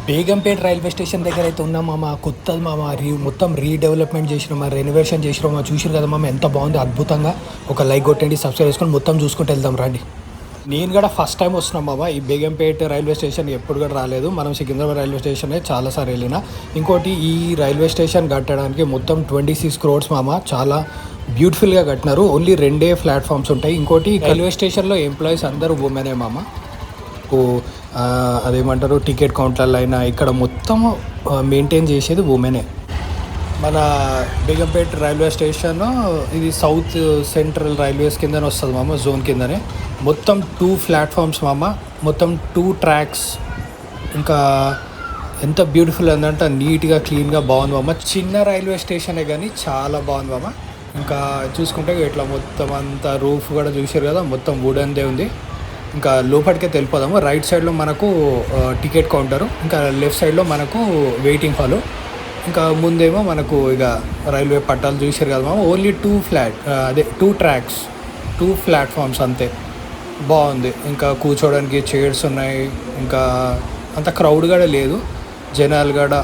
Begumpet railway station దగ్గర అయితే ఉన్నాం మామ. కొత్తది మామ. మొత్తం రీడెవలప్మెంట్ చేసినాం, రెనోవేషన్ చేసినాం. చూసారు కదా మామ, ఎంత బాగుంది, అద్భుతంగా. ఒక లైక్ కొట్టండి, సబ్స్క్రైబ్ చేసుకొని మొత్తం చూసుకుంటూ వెళ్దాం రండి. నేను కూడా ఫస్ట్ టైం వస్తున్నాం మామ. ఈ బేగంపేట రైల్వే స్టేషన్ ఎప్పుడు కూడా రాలేదు. మనం సికింద్రాబాద్ రైల్వే స్టేషనే చాలాసార్లు వెళ్ళిన. ఇంకోటి, ఈ రైల్వే స్టేషన్ కట్టడానికి మొత్తం 26 crores మామ. చాలా బ్యూటిఫుల్గా కట్టినారు. ఓన్లీ 2 ప్లాట్ఫామ్స్ ఉంటాయి. ఇంకోటి, రైల్వే స్టేషన్లో ఎంప్లాయీస్ అందరూ ఉమెనే మామ. అదేమంటారు, టికెట్ కౌంటర్లు అయినా ఇక్కడ మొత్తం మెయింటైన్ చేసేది ఉమెనే. మన బేగంపేట రైల్వే స్టేషన్ ఇది సౌత్ సెంట్రల్ రైల్వేస్ కిందనే వస్తుంది మామ, జోన్ కిందనే. మొత్తం 2 ప్లాట్ఫామ్స్ మామ, మొత్తం 2 ట్రాక్స్. ఇంకా ఎంత బ్యూటిఫుల్ ఉందంటే నీట్గా క్లీన్గా బాగుంది మామ. చిన్న రైల్వే స్టేషనే కానీ చాలా బాగుంది మామ. ఇంకా చూసుకుంటే ఇట్లా మొత్తం అంతా రూఫ్ కూడా చూసారు కదా, మొత్తం వుడన్దే ఉంది. ఇంకా లోపలికే వెళ్ళిపోదాము. రైట్ సైడ్లో మనకు టికెట్ కౌంటరు, ఇంకా లెఫ్ట్ సైడ్లో మనకు వెయిటింగ్ హాలు. ఇంకా ముందేమో మనకు ఇక రైల్వే పట్టాలు చూసారు కదా మామ. ఓన్లీ 2 ట్రాక్స్, 2 ప్లాట్ఫామ్స్ అంతే. బాగుంది. ఇంకా కూర్చోవడానికి చైర్స్ ఉన్నాయి. ఇంకా అంత క్రౌడ్ కూడా లేదు, జనాలు కూడా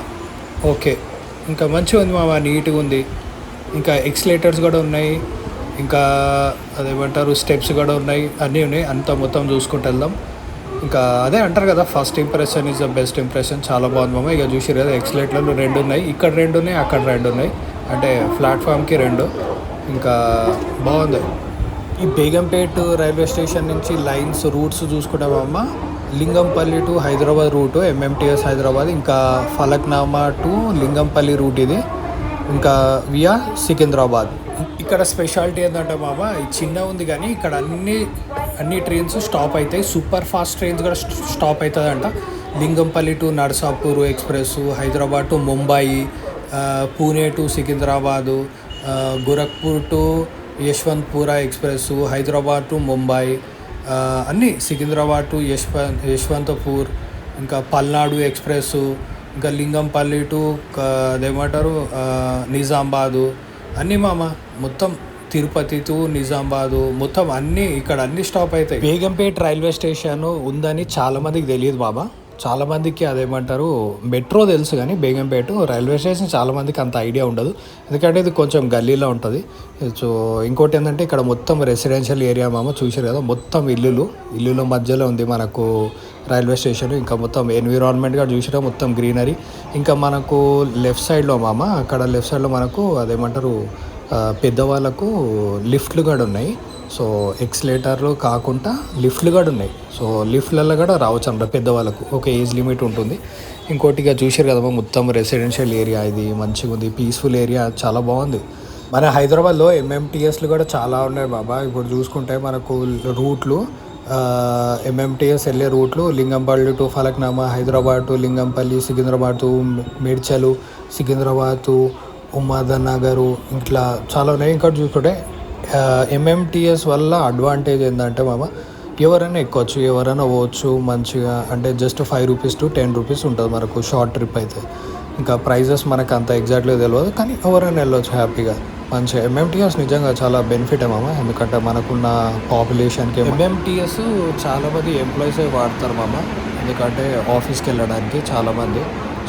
ఓకే. ఇంకా మంచిగా ఉంది మామ, నీట్గా ఉంది. ఇంకా ఎక్స్లేటర్స్ కూడా ఉన్నాయి. ఇంకా అదేమంటారు, స్టెప్స్ కూడా ఉన్నాయి, అన్నీ ఉన్నాయి. అంతా మొత్తం చూసుకుంటూ వెళ్దాం. ఇంకా అదే అంటారు కదా, first impression is the best impression. చాలా బాగుంది మామ. ఇక చూసారు కదా, ఎక్స్లేటర్లు 2 ఉన్నాయి. ఇక్కడ 2 ఉన్నాయి, అక్కడ 2 ఉన్నాయి. అంటే ప్లాట్ఫామ్కి 2. ఇంకా బాగుంది. ఈ బేగంపేట రైల్వే స్టేషన్ నుంచి లైన్స్, రూట్స్ చూసుకుంటామమ్మ. Lingampalli to Hyderabad route, MMTS Hyderabad. ఇంకా ఫలక్నామా టు లింగంపల్లి రూట్ ఇది. ఇంకా వియా సికింద్రాబాద్. ఇక్కడ స్పెషాలిటీ ఏంటంటే మామ, చిన్న ఉంది కానీ ఇక్కడ అన్ని ట్రైన్స్ స్టాప్ అవుతాయి. సూపర్ ఫాస్ట్ ట్రైన్స్ కూడా స్టాప్ అవుతుందంట. Lingampalli to Narsapur express, Hyderabad to Mumbai, Pune to Secunderabad, Gorakhpur to Yesvantpur express, Hyderabad to Mumbai, అన్నీ సికింద్రాబాద్ టు యశ్వంతపూర్. ఇంకా పల్నాడు ఎక్స్ప్రెస్, ఇంకా లింగంపల్లి టు అదేమంటారు నిజామాబాదు, అన్నీ మామ. మొత్తం తిరుపతి టు నిజామాబాదు, మొత్తం అన్నీ స్టాప్ అవుతాయి. బేగంపేట రైల్వే స్టేషన్ ఉందని చాలామందికి తెలియదు బాబా. చాలామందికి అదేమంటారు, మెట్రో తెలుసు కానీ బేగంపేట రైల్వే స్టేషన్ చాలామందికి అంత ఐడియా ఉండదు. ఎందుకంటే ఇది కొంచెం గల్లీలో ఉంటుంది. సో ఇంకోటి ఏంటంటే, ఇక్కడ మొత్తం రెసిడెన్షియల్ ఏరియా మామ. చూసారు కదా, మొత్తం ఇల్లుల మధ్యలో ఉంది మనకు రైల్వే స్టేషన్. ఇంకా మొత్తం ఎన్విరాన్మెంట్గా చూసినా మొత్తం గ్రీనరీ. ఇంకా మనకు లెఫ్ట్ సైడ్లో మామ, అక్కడ లెఫ్ట్ సైడ్లో మనకు అదేమంటారు, పెద్దవాళ్ళకు లిఫ్ట్లు కూడా ఉన్నాయి. సో ఎక్స్లేటర్లు కాకుండా లిఫ్ట్లు కూడా ఉన్నాయి. సో లిఫ్ట్లలో కూడా రావచ్చు అన్నమాట పెద్దవాళ్ళకు. ఒక ఏజ్ లిమిట్ ఉంటుంది. ఇంకోటిగా చూసారు కదా, మొత్తం రెసిడెన్షియల్ ఏరియా. ఇది మంచిగా ఉంది, పీస్ఫుల్ ఏరియా, చాలా బాగుంది. మన హైదరాబాద్లో ఎంఎంటీఎస్లు కూడా చాలా ఉన్నాయి బాబా. ఇప్పుడు చూసుకుంటే మనకు రూట్లు, ఎంఎంటీఎస్ వెళ్ళే రూట్లు Lingampalli to Falaknuma, Hyderabad to Lingampalli, Secunderabad to Medchal, Secunderabad to Umdanagar, ఇట్లా చాలా ఉన్నాయి. ఇంకా చూసుకుంటే ఎంఎంటీఎస్ వల్ల అడ్వాంటేజ్ ఏంటంటే మామ, ఎవరైనా ఎక్కొచ్చు, ఎవరైనా పోవచ్చు మంచిగా. అంటే జస్ట్ 5 రూపీస్ టు 10 రూపీస్ ఉంటుంది మనకు షార్ట్ ట్రిప్ అయితే. ఇంకా ప్రైజెస్ మనకు అంత ఎగ్జాక్ట్గా తెలియదు, కానీ ఎవరైనా వెళ్ళొచ్చు హ్యాపీగా మంచిగా. ఎంఎంటీఎస్ నిజంగా చాలా బెనిఫిట్ మామ. ఎందుకంటే మనకున్న పాపులేషన్కి ఎంఎంటీఎస్ చాలామంది ఎంప్లాయీస్ వాడతారు మామ. ఎందుకంటే ఆఫీస్కి వెళ్ళడానికి చాలామంది.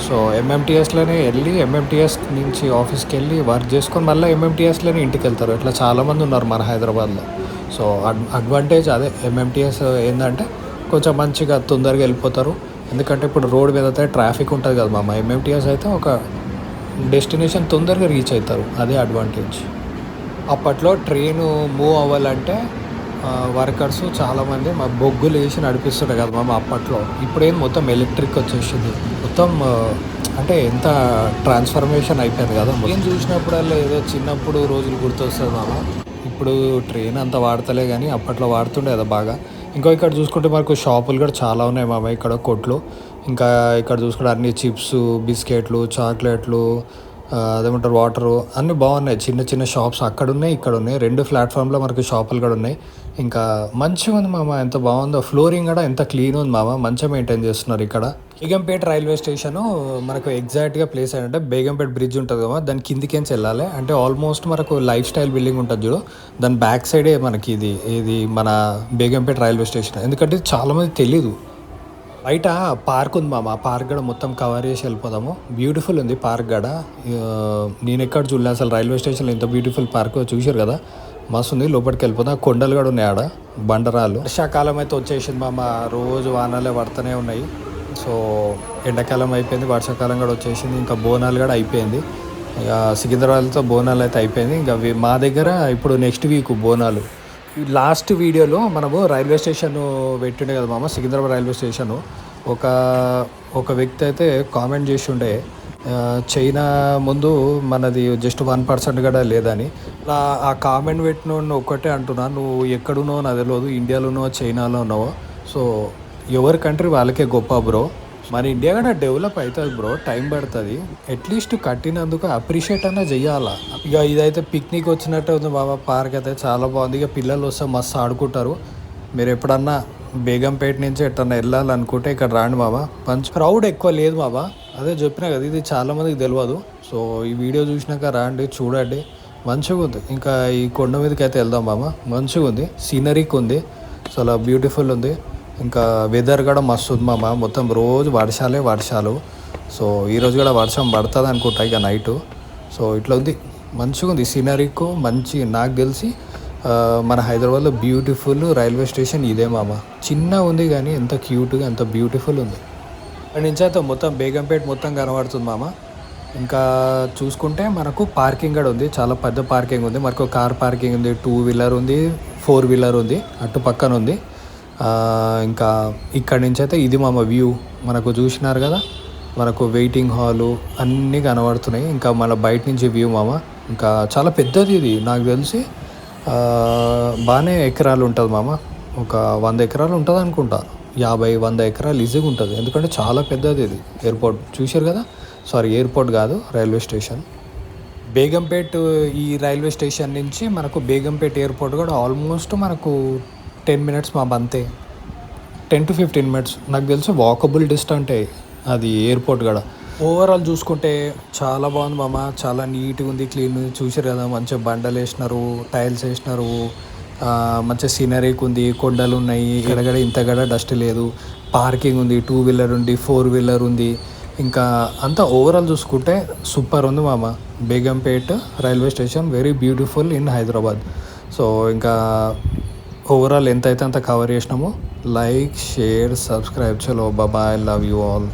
సో ఎంఎంటీఎస్లోనే వెళ్ళి, ఎంఎంటీఎస్ నుంచి ఆఫీస్కి వెళ్ళి వర్క్ చేసుకొని మళ్ళీ ఎంఎంటీఎస్లోనే ఇంటికి వెళ్తారు. ఇట్లా చాలామంది ఉన్నారు మన హైదరాబాద్లో. సో అడ్వాంటేజ్ అదే. ఎంఎంటీఎస్ ఏంటంటే కొంచెం మంచిగా తొందరగా వెళ్ళిపోతారు. ఎందుకంటే ఇప్పుడు రోడ్ మీద అయితే ట్రాఫిక్ ఉంటుంది కదా మామ. ఎంఎంటీఎస్ అయితే ఒక డెస్టినేషన్ తొందరగా రీచ్ అవుతారు, అదే అడ్వాంటేజ్. అప్పట్లో ట్రైన్ మూవ్ అవ్వాలంటే వర్కర్స్ చాలామంది మా బొగ్గులు వేసి నడిపిస్తుండే కదా మామ అప్పట్లో. ఇప్పుడేం మొత్తం ఎలక్ట్రిక్ వచ్చేసింది. మొత్తం అంటే ఎంత ట్రాన్స్ఫర్మేషన్ అయిపోయింది కదా. ఏం చూసినప్పుడల్లా ఏదో చిన్నప్పుడు రోజులు గుర్తొస్తుంది మామ. ఇప్పుడు ట్రైన్ అంత వాడతలే కానీ అప్పట్లో వాడుతుండే కదా బాగా. ఇక్కడ చూసుకుంటే మనకు షాపులు కూడా చాలా ఉన్నాయి మామ. ఇక్కడ కొట్లు. ఇంకా ఇక్కడ చూసుకుంటే అన్ని చిప్స్, బిస్కెట్లు, చాక్లెట్లు, అదేమంటారు వాటరు, అన్నీ బాగున్నాయి. చిన్న చిన్న షాప్స్ అక్కడ ఉన్నాయి, ఇక్కడ ఉన్నాయి. 2 ప్లాట్ఫామ్లో మనకు షాపులు కూడా ఉన్నాయి. ఇంకా మంచిగా ఉంది మామ. ఎంత బాగుందో. ఫ్లోరింగ్ కూడా ఎంత క్లీన్ ఉంది మామ. మంచిగా మెయింటైన్ చేస్తున్నారు ఇక్కడ. బేగంపేట రైల్వే స్టేషను మనకు ఎగ్జాక్ట్గా ప్లేస్ ఏంటంటే, బేగంపేట బ్రిడ్జ్ ఉంటుంది కదా, దాని కిందికేంచి వెళ్ళాలి. అంటే ఆల్మోస్ట్ మనకు లైఫ్ స్టైల్ బిల్డింగ్ ఉంటుంది చూడు, దాని బ్యాక్ సైడే మనకి ఇది మన బేగంపేట రైల్వే స్టేషన్. ఎందుకంటే చాలామంది తెలీదు. బయట పార్క్ ఉంది మామ. ఆ పార్క్ కూడా మొత్తం కవర్ చేసి వెళ్ళిపోదాము. బ్యూటిఫుల్ ఉంది పార్క్ కూడా. నేను ఎక్కడ చూడలే అసలు, రైల్వే స్టేషన్లో ఇంత బ్యూటిఫుల్ పార్క్ చూసారు కదా, మస్తు ఉంది. లోపలికి వెళ్ళిపోతాం. కొండలు కూడా ఉన్నాయి ఆడ, బండరాలు. వర్షాకాలం అయితే వచ్చేసింది మామ. రోజు వానాలే పడుతూనే ఉన్నాయి. సో ఎండాకాలం అయిపోయింది, వర్షాకాలం కూడా వచ్చేసింది. ఇంకా బోనాలు కూడా అయిపోయింది. ఇక సికింద్రాబాద్తో బోనాలు అయితే అయిపోయింది. ఇంకా మా దగ్గర ఇప్పుడు నెక్స్ట్ వీక్ బోనాలు. లాస్ట్ వీడియోలో మనము రైల్వే స్టేషన్ పెట్టిండే కదా మామ, సికింద్రాబాద్ రైల్వే స్టేషను. ఒక ఒక వ్యక్తి అయితే కామెంట్ చేసి ఉండే, చైనా ముందు మనది జస్ట్ 1% కూడా లేదని. ఆ కామెంట్ పెట్టిన ఒక్కటే అంటున్నా, నువ్వు ఎక్కడున్నావో నాకు తెలియదు, ఇండియాలోనో చైనాలో ఉన్నావో. సో ఎవరి కంట్రీ వాళ్ళకే గొప్ప బ్రో. మన ఇండియా కూడా డెవలప్ అవుతుంది బ్రో, టైం పడుతుంది. అట్లీస్ట్ కట్టినందుకు అప్రిషియేట్ అన్నా చెయ్యాలా. ఇక ఇదైతే పిక్నిక్ వచ్చినట్టే ఉంది బాబా. పార్క్ అయితే చాలా బాగుంది. ఇక పిల్లలు వస్తే మస్తు ఆడుకుంటారు. మీరు ఎప్పుడన్నా బేగంపేట నుంచి ఎట్టన్నా వెళ్ళాలనుకుంటే ఇక్కడ రాండి బాబా. మంచి క్రౌడ్ ఎక్కువ లేదు బాబా. అదే చెప్పినా కదా, ఇది చాలామందికి తెలియదు. సో ఈ వీడియో చూసినాక రాండి, చూడండి, మంచిగా ఉంది. ఇంకా ఈ కొండ మీదకి అయితే వెళ్దాం బాబా. మంచిగా ఉంది, సీనరీకి ఉంది, చాలా బ్యూటిఫుల్ ఉంది. ఇంకా వెదర్ కూడా మస్తు ఉంది మామ. మొత్తం రోజు వర్షాలు. సో ఈరోజు కూడా వర్షం పడుతుంది అనుకుంటా ఇక నైటు. సో ఇట్లా ఉంది, మంచిగా ఉంది సీనరీకు. మంచి నాకు తెలిసి మన హైదరాబాద్లో బ్యూటిఫుల్ రైల్వే స్టేషన్ ఇదే మామ. చిన్న ఉంది కానీ ఎంత క్యూట్గా, ఎంత బ్యూటిఫుల్ ఉంది. అక్కడి నుంచి అయితే మొత్తం బేగంపేట మొత్తం కనబడుతుంది మామ. ఇంకా చూసుకుంటే మనకు పార్కింగ్ కూడా ఉంది, చాలా పెద్ద పార్కింగ్ ఉంది. మనకు కార్ పార్కింగ్ ఉంది, 2 వీలర్ ఉంది, 4 వీలర్ ఉంది, అటు పక్కన ఉంది. ఇంకా ఇక్కడి నుంచి అయితే ఇది మామ వ్యూ. మనకు చూసినారు కదా, మనకు వెయిటింగ్ హాలు అన్నీ కనబడుతున్నాయి. ఇంకా మన బయట నుంచి వ్యూ మామ. ఇంకా చాలా పెద్దది ఇది, నాకు తెలిసి బాగానే ఎకరాలు ఉంటుంది మామ. ఒక 100 ఎకరాలు ఉంటుంది అనుకుంటా, 50-100 ఎకరాలు ఈజీగా ఉంటుంది. ఎందుకంటే చాలా పెద్దది ఇది. ఎయిర్పోర్ట్ చూశారు కదా, సారీ ఎయిర్పోర్ట్ కాదు, రైల్వే స్టేషన్. బేగంపేట్ ఈ రైల్వే స్టేషన్ నుంచి మనకు బేగంపేట్ ఎయిర్పోర్ట్ కూడా ఆల్మోస్ట్ మనకు 10 మినిట్స్ మా అంతే, 10 to 15 మినిట్స్ నాకు తెలిసి వాకబుల్ డిస్టెంటే అది ఎయిర్పోర్ట్ కూడా. ఓవరాల్ చూసుకుంటే చాలా బాగుంది మామ. చాలా నీట్గా ఉంది, క్లీన్ ఉంది. చూసారు కదా, మంచిగా బండలు వేసినారు, టైల్స్ వేసినారు, మంచిగా సీనరీకి ఉంది, కొండలు ఉన్నాయి. ఇక్కడ ఇంతగడ డస్ట్ లేదు. పార్కింగ్ ఉంది, 2 వీలర్ ఉంది, 4 వీలర్ ఉంది. ఇంకా అంతా ఓవరాల్ చూసుకుంటే సూపర్ ఉంది మామ. Begumpet railway station very beautiful in Hyderabad. So ఇంకా ఓవరాల్ ఎంతైతే అంత కవర్ చేసినాము. Like, share, subscribe. చలో బాయ్, లవ్ యూ ఆల్.